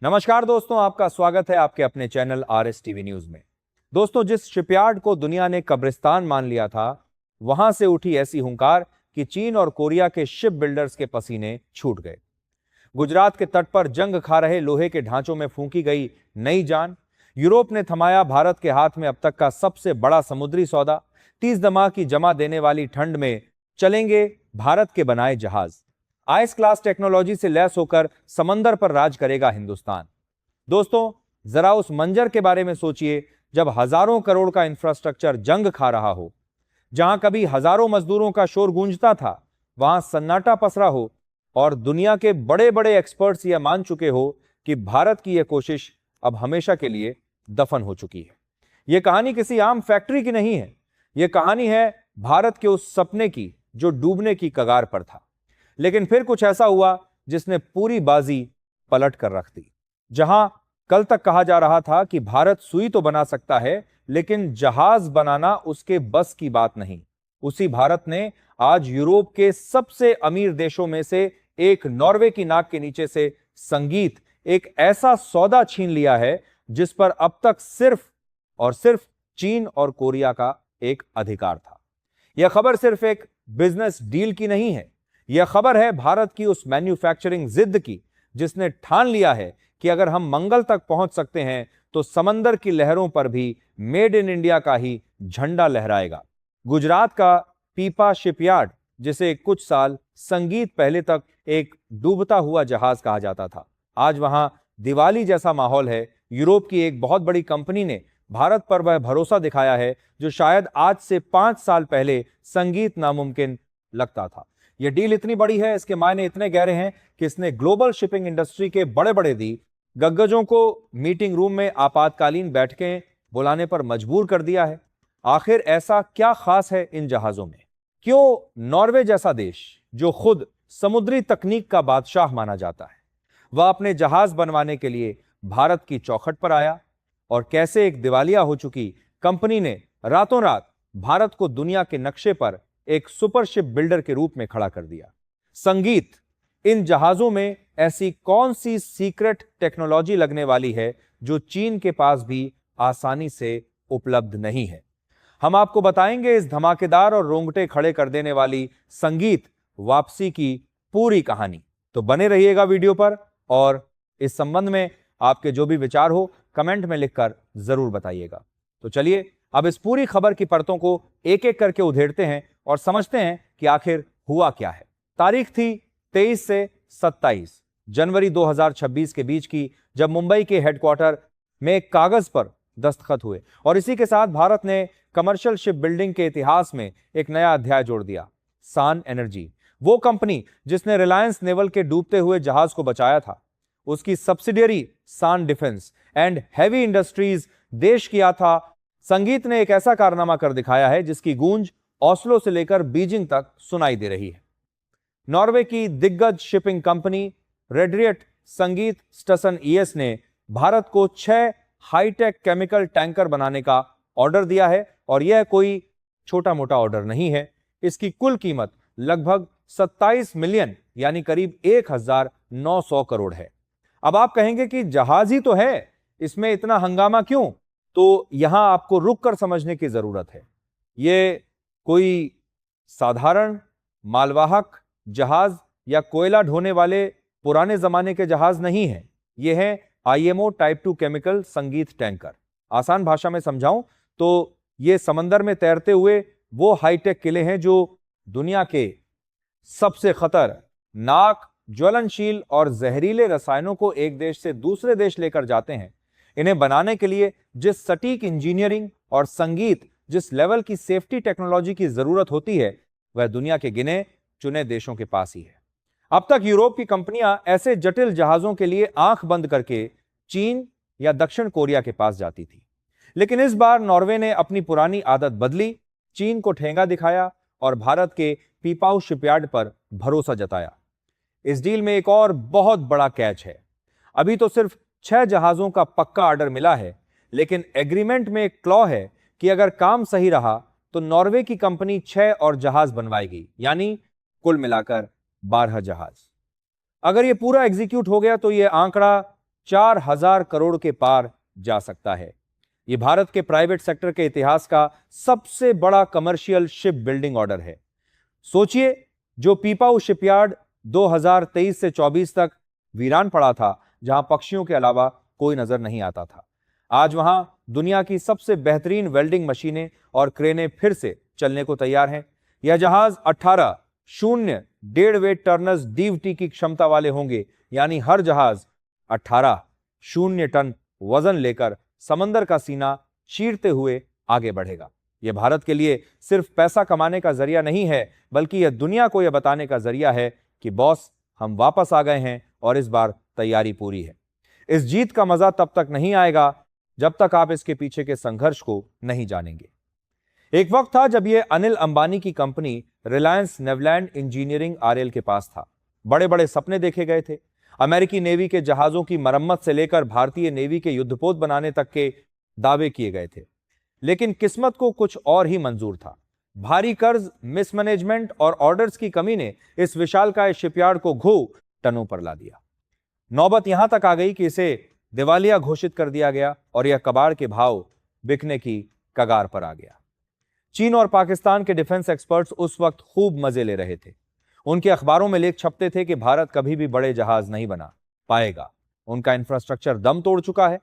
नमस्कार दोस्तों, आपका स्वागत है आपके अपने चैनल RS टीवी न्यूज में। दोस्तों, जिस शिपयार्ड को दुनिया ने कब्रिस्तान मान लिया था, वहां से उठी ऐसी हुंकार कि चीन और कोरिया के शिप बिल्डर्स के पसीने छूट गए। गुजरात के तट पर जंग खा रहे लोहे के ढांचों में फूंकी गई नई जान। यूरोप ने थमाया भारत के हाथ में अब तक का सबसे बड़ा समुद्री सौदा। 30 दमा की जमा देने वाली ठंड में चलेंगे भारत के बनाए जहाज। आइस क्लास टेक्नोलॉजी से लैस होकर समंदर पर राज करेगा हिंदुस्तान। दोस्तों, जरा उस मंजर के बारे में सोचिए जब हजारों करोड़ का इंफ्रास्ट्रक्चर जंग खा रहा हो। जहां कभी हजारों मजदूरों का शोर गूंजता था, वहां सन्नाटा पसरा हो और दुनिया के बड़े बड़े एक्सपर्ट्स यह मान चुके हो कि भारत की यह कोशिश अब हमेशा के लिए दफन हो चुकी है। यह कहानी किसी आम फैक्ट्री की नहीं है। यह कहानी है भारत के उस सपने की जो डूबने की कगार पर था। लेकिन फिर कुछ ऐसा हुआ जिसने पूरी बाजी पलट कर रख दी। जहां कल तक कहा जा रहा था कि भारत सुई तो बना सकता है, लेकिन जहाज बनाना उसके बस की बात नहीं, उसी भारत ने आज यूरोप के सबसे अमीर देशों में से एक नॉर्वे की नाक के नीचे से संगीत, एक ऐसा सौदा छीन लिया है जिस पर अब तक सिर्फ और सिर्फ चीन और कोरिया का एक अधिकार था। यह खबर सिर्फ एक बिजनेस डील की नहीं है, यह खबर है भारत की उस मैन्युफैक्चरिंग जिद की जिसने ठान लिया है कि अगर हम मंगल तक पहुंच सकते हैं तो समंदर की लहरों पर भी मेड इन इंडिया का ही झंडा लहराएगा। गुजरात का पीपा शिपयार्ड, जिसे कुछ साल संगीत पहले तक एक डूबता हुआ जहाज कहा जाता था, आज वहां दिवाली जैसा माहौल है। यूरोप की एक बहुत बड़ी कंपनी ने भारत पर वह भरोसा दिखाया है जो शायद आज से 5 साल पहले संगीत नामुमकिन लगता था। यह डील इतनी बड़ी है, इसके मायने इतने गहरे हैं कि इसने ग्लोबल शिपिंग इंडस्ट्री के बड़े बड़े दिग्गजों को मीटिंग रूम में आपातकालीन बैठकें बुलाने पर मजबूर कर दिया है। आखिर ऐसा क्या खास है इन जहाजों में? क्यों नॉर्वे जैसा देश, जो खुद समुद्री तकनीक का बादशाह माना जाता है, वह अपने जहाज बनवाने के लिए भारत की चौखट पर आया? और कैसे एक दिवालिया हो चुकी कंपनी ने रातों रात भारत को दुनिया के नक्शे पर एक सुपरशिप बिल्डर के रूप में खड़ा कर दिया? संगीत, इन जहाजों में ऐसी कौन सी सीक्रेट टेक्नोलॉजी लगने वाली है जो चीन के पास भी आसानी से उपलब्ध नहीं है? हम आपको बताएंगे इस धमाकेदार और रोंगटे खड़े कर देने वाली संगीत वापसी की पूरी कहानी। तो बने रहिएगा वीडियो पर, और इस संबंध में आपके जो भी विचार हो कमेंट में लिखकर जरूर बताइएगा। तो चलिए अब इस पूरी खबर की परतों को एक एक करके उधेड़ते हैं और समझते हैं कि आखिर हुआ क्या है। तारीख थी 23 से 27 जनवरी 2026 के बीच की, जब मुंबई के हेडक्वार्टर में एक कागज पर दस्तखत हुए और इसी के साथ भारत ने कमर्शियल शिप बिल्डिंग के इतिहास में एक नया अध्याय जोड़ दिया। सान एनर्जी, वो कंपनी जिसने रिलायंस नेवल के डूबते हुए जहाज को बचाया था, उसकी सब्सिडियरी सान डिफेंस एंड हैवी इंडस्ट्रीज देश किया था। संगीत ने एक ऐसा कारनामा कर दिखाया है जिसकी गूंज ओस्लो से लेकर बीजिंग तक सुनाई दे रही है। नॉर्वे की दिग्गज शिपिंग कंपनी रेडरियट संगीत स्टसन ईएस ने भारत को 6 हाईटेक केमिकल टैंकर बनाने का ऑर्डर दिया है, और यह कोई छोटा मोटा ऑर्डर नहीं है। इसकी कुल कीमत लगभग 27 मिलियन यानी करीब 1900 करोड़ है। अब आप कहेंगे कि जहाज ही तो है, इसमें इतना हंगामा क्यों? तो यहां आपको रुककर समझने की जरूरत है। यह कोई साधारण मालवाहक जहाज या कोयला ढोने वाले पुराने जमाने के जहाज नहीं है। यह है IMO टाइप 2 केमिकल संगीत टैंकर। आसान भाषा में समझाऊं तो ये समंदर में तैरते हुए वो हाईटेक किले हैं जो दुनिया के सबसे खतरनाक, ज्वलनशील और जहरीले रसायनों को एक देश से दूसरे देश लेकर जाते हैं। इन्हें बनाने के लिए जिस सटीक इंजीनियरिंग और संगीत, जिस लेवल की सेफ्टी टेक्नोलॉजी की जरूरत होती है, वह दुनिया के गिने चुने देशों के पास ही है। अब तक यूरोप की कंपनियां ऐसे जटिल जहाजों के लिए आंख बंद करके चीन या दक्षिण कोरिया के पास जाती थी, लेकिन इस बार नॉर्वे ने अपनी पुरानी आदत बदली, चीन को ठेंगा दिखाया और भारत के पीपाऊ शिपयार्ड पर भरोसा जताया। इस डील में एक और बहुत बड़ा कैच है। अभी तो सिर्फ 6 जहाजों का पक्का ऑर्डर मिला है, लेकिन एग्रीमेंट में एक क्लॉ है कि अगर काम सही रहा तो नॉर्वे की कंपनी 6 और जहाज बनवाएगी, यानी कुल मिलाकर 12 जहाज। अगर यह पूरा एग्जीक्यूट हो गया तो यह आंकड़ा 4,000 करोड़ के पार जा सकता है। यह भारत के प्राइवेट सेक्टर के इतिहास का सबसे बड़ा कमर्शियल शिप बिल्डिंग ऑर्डर है। सोचिए, जो पीपाऊ शिपयार्ड 2023 से 24 तक वीरान पड़ा था, जहां पक्षियों के अलावा कोई नजर नहीं आता था, आज वहां दुनिया की सबसे बेहतरीन वेल्डिंग मशीनें और क्रेनें फिर से चलने को तैयार हैं। यह जहाज 18 1.5 वेट टर्नर्स डीवीटी की क्षमता वाले होंगे, यानी हर जहाज 18 0 टन वजन लेकर समंदर का सीना चीरते हुए आगे बढ़ेगा। यह भारत के लिए सिर्फ पैसा कमाने का जरिया नहीं है, बल्कि यह दुनिया को यह बताने का जरिया है कि बॉस, हम वापस आ गए हैं और इस बार तैयारी पूरी है। इस जीत का मजा तब तक नहीं आएगा जब तक आप इसके पीछे के संघर्ष को नहीं जानेंगे। एक वक्त था जब यह अनिल अंबानी की कंपनी रिलायंस नेवलैंड इंजीनियरिंग आरएल के पास था। बड़े बड़े सपने देखे गए थे। अमेरिकी नेवी के जहाजों की मरम्मत से लेकर भारतीय नेवी के युद्धपोत बनाने तक के दावे किए गए थे। लेकिन किस्मत को कुछ और ही मंजूर था। भारी कर्ज, मिसमैनेजमेंट और ऑर्डर्स की कमी ने इस विशालकाय शिपयार्ड को घू टनों पर ला दिया। नौबत यहां तक आ गई कि इसे दिवालिया घोषित कर दिया गया और यह कबाड़ के भाव बिकने की कगार पर आ गया। चीन और पाकिस्तान के डिफेंस एक्सपर्ट्स उस वक्त खूब मजे ले रहे थे। उनके अखबारों में लेख छपते थे कि भारत कभी भी बड़े जहाज नहीं बना पाएगा, उनका इंफ्रास्ट्रक्चर दम तोड़ चुका है।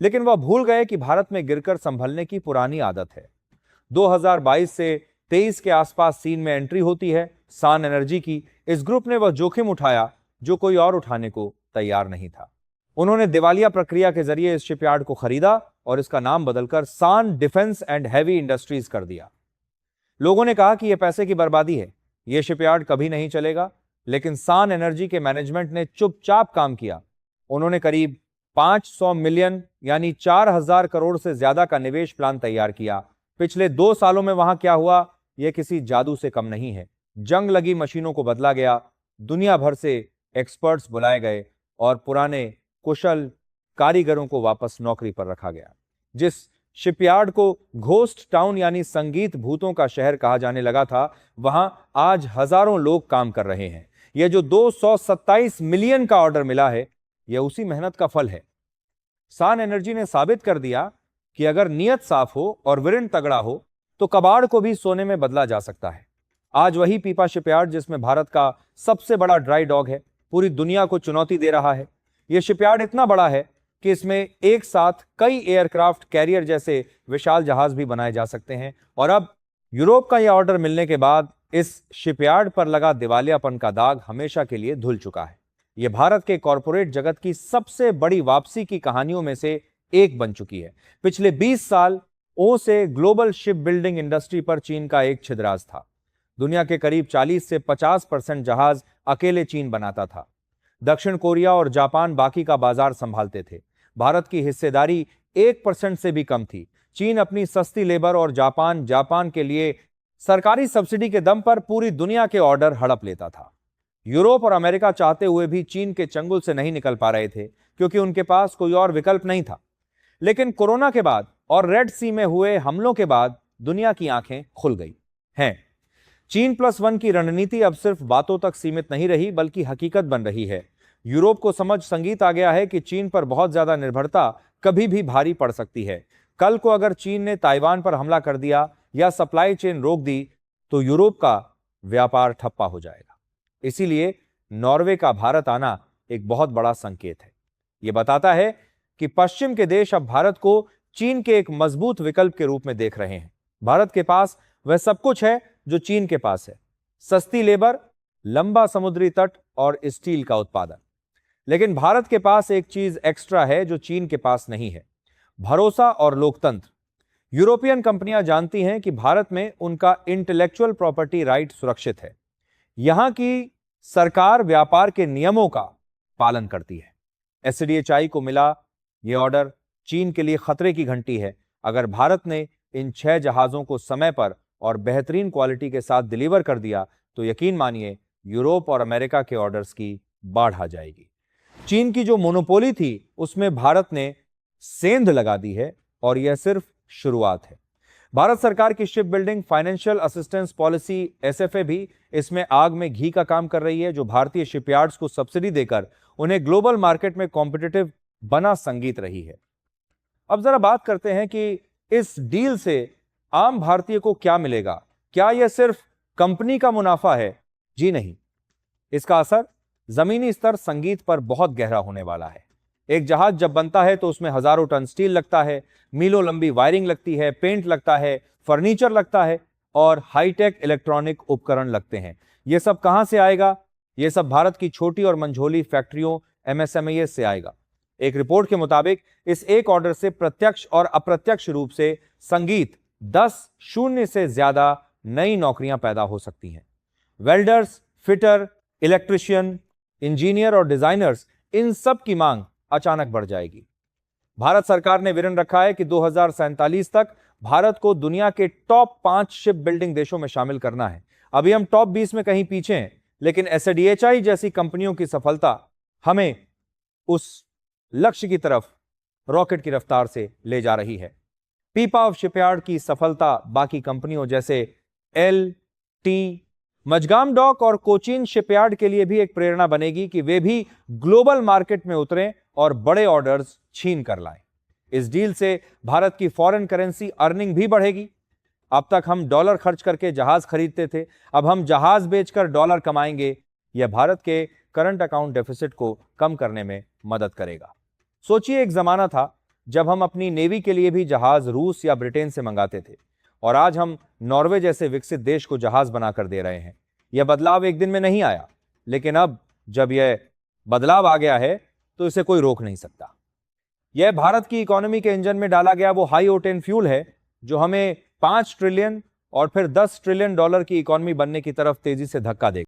लेकिन वह भूल गए कि भारत में गिरकर संभलने की पुरानी आदत है। 2022 से 23 के आसपास सीन में एंट्री होती है सान एनर्जी की। इस ग्रुप ने वह जोखिम उठाया जो कोई और उठाने को तैयार नहीं था। उन्होंने दिवालिया प्रक्रिया के जरिए इस शिपयार्ड को खरीदा और इसका नाम बदलकर सान डिफेंस एंड हैवी इंडस्ट्रीज कर दिया। लोगों ने कहा कि यह पैसे की बर्बादी है, यह शिपयार्ड कभी नहीं चलेगा। लेकिन सान एनर्जी के मैनेजमेंट ने चुपचाप काम किया। उन्होंने करीब 500 मिलियन यानी 4,000 करोड़ से ज्यादा का निवेश प्लान तैयार किया। पिछले 2 सालों में वहां क्या हुआ, यह किसी जादू से कम नहीं है। जंग लगी मशीनों को बदला गया, दुनिया भर से एक्सपर्ट्स बुलाए गए और पुराने कुशल कारीगरों को वापस नौकरी पर रखा गया। जिस शिपयार्ड को घोस्ट टाउन यानी संगीत भूतों का शहर कहा जाने लगा था, वहां आज हजारों लोग काम कर रहे हैं। यह जो 227 मिलियन का ऑर्डर मिला है, यह उसी मेहनत का फल है। सान एनर्जी ने साबित कर दिया कि अगर नीयत साफ हो और विरण तगड़ा हो तो कबाड़ को भी सोने में बदला जा सकता है। आज वही पीपा शिपयार्ड, जिसमें भारत का सबसे बड़ा ड्राई डॉग है, पूरी दुनिया को चुनौती दे रहा है। यह शिपयार्ड इतना बड़ा है कि इसमें एक साथ कई एयरक्राफ्ट कैरियर जैसे विशाल जहाज भी बनाए जा सकते हैं। और अब यूरोप का यह ऑर्डर मिलने के बाद इस शिपयार्ड पर लगा दिवालियापन का दाग हमेशा के लिए धुल चुका है। यह भारत के कॉरपोरेट जगत की सबसे बड़ी वापसी की कहानियों में से एक बन चुकी है। पिछले 20 साल से ग्लोबल शिप बिल्डिंग इंडस्ट्री पर चीन का एक छिद्राज था। दुनिया के करीब 40 से 50% जहाज अकेले चीन बनाता था। दक्षिण कोरिया और जापान बाकी का बाजार संभालते थे। भारत की हिस्सेदारी 1% से भी कम थी। चीन अपनी सस्ती लेबर और जापान के लिए सरकारी सब्सिडी के दम पर पूरी दुनिया के ऑर्डर हड़प लेता था। यूरोप और अमेरिका चाहते हुए भी चीन के चंगुल से नहीं निकल पा रहे थे, क्योंकि उनके पास कोई और विकल्प नहीं था। लेकिन कोरोना के बाद और रेड सी में हुए हमलों के बाद दुनिया की आंखें खुल गई हैं। चीन +1 की रणनीति अब सिर्फ बातों तक सीमित नहीं रही, बल्कि हकीकत बन रही है। यूरोप को समझ संगीत आ गया है कि चीन पर बहुत ज्यादा निर्भरता कभी भी भारी पड़ सकती है। कल को अगर चीन ने ताइवान पर हमला कर दिया या सप्लाई चेन रोक दी तो यूरोप का व्यापार ठप्पा हो जाएगा। इसीलिए नॉर्वे का भारत आना एक बहुत बड़ा संकेत है। यह बताता है कि पश्चिम के देश अब भारत को चीन के एक मजबूत विकल्प के रूप में देख रहे हैं। भारत के पास वह सब कुछ है जो चीन के पास है, सस्ती लेबर, लंबा समुद्री तट और स्टील का उत्पादन। लेकिन भारत के पास एक चीज एक्स्ट्रा है जो चीन के पास नहीं है, भरोसा और लोकतंत्र। यूरोपियन कंपनियां जानती हैं कि भारत में उनका इंटेलेक्चुअल प्रॉपर्टी राइट सुरक्षित है। यहां की सरकार व्यापार के नियमों का पालन करती है। एसडीएचआई को मिला यह ऑर्डर चीन के लिए खतरे की घंटी है। अगर भारत ने इन 6 जहाजों को समय पर और बेहतरीन क्वालिटी के साथ डिलीवर कर दिया तो यकीन मानिए यूरोप और अमेरिका के ऑर्डर्स की बाढ़ आ जाएगी। चीन की जो मोनोपोली थी उसमें भारत ने सेंध लगा दी है और यह सिर्फ शुरुआत है। भारत सरकार की ship building financial assistance policy SFA भी इसमें आग में घी का काम कर रही है, जो भारतीय शिपयार्ड्स को सब्सिडी देकर उन्हें ग्लोबल मार्केट में कॉम्पिटिटिव बना संगीत रही है। अब जरा बात करते हैं कि इस डील से आम भारतीय को क्या मिलेगा। क्या यह सिर्फ कंपनी का मुनाफा है? जी नहीं, इसका असर जमीनी स्तर संगीत पर बहुत गहरा होने वाला है। एक जहाज जब बनता है तो उसमें हजारों टन स्टील लगता है, मीलों लंबी वायरिंग लगती है, पेंट लगता है, फर्नीचर लगता है और हाईटेक इलेक्ट्रॉनिक उपकरण लगते हैं। यह सब कहां से आएगा? यह सब भारत की छोटी और मंझोली फैक्ट्रियों MSMEs से आएगा। एक रिपोर्ट के मुताबिक इस एक ऑर्डर से प्रत्यक्ष और अप्रत्यक्ष रूप से संगीत 10 शून्य से ज्यादा नई नौकरियां पैदा हो सकती हैं। वेल्डर्स, फिटर, इलेक्ट्रिशियन, इंजीनियर और डिजाइनर्स, इन सब की मांग अचानक बढ़ जाएगी। भारत सरकार ने विजन रखा है कि 2047 तक भारत को दुनिया के टॉप 5 शिप बिल्डिंग देशों में शामिल करना है। अभी हम टॉप 20 में कहीं पीछे हैं, लेकिन SADHI जैसी कंपनियों की सफलता हमें उस लक्ष्य की तरफ रॉकेट की रफ्तार से ले जा रही है। पीपावाव शिपयार्ड की सफलता बाकी कंपनियों जैसे LT, मजगाम डॉक और कोचीन शिपयार्ड के लिए भी एक प्रेरणा बनेगी कि वे भी ग्लोबल मार्केट में उतरें और बड़े ऑर्डर्स छीन कर लाएं। इस डील से भारत की फॉरेन करेंसी अर्निंग भी बढ़ेगी। अब तक हम डॉलर खर्च करके जहाज खरीदते थे, अब हम जहाज बेचकर डॉलर कमाएंगे। यह भारत के करंट अकाउंट डेफिसिट को कम करने में मदद करेगा। सोचिए, एक जमाना था जब हम अपनी नेवी के लिए भी जहाज रूस या ब्रिटेन से मंगाते थे और आज हम नॉर्वे जैसे विकसित देश को जहाज बनाकर दे रहे हैं। यह बदलाव एक दिन में नहीं आया, लेकिन अब जब यह बदलाव आ गया है तो इसे कोई रोक नहीं सकता। यह भारत की इकोनॉमी के इंजन में डाला गया वो हाई ओटेन फ्यूल है जो हमें 5 ट्रिलियन और फिर 10 ट्रिलियन डॉलर की इकोनॉमी बनने की तरफ तेजी से धक्का देगा।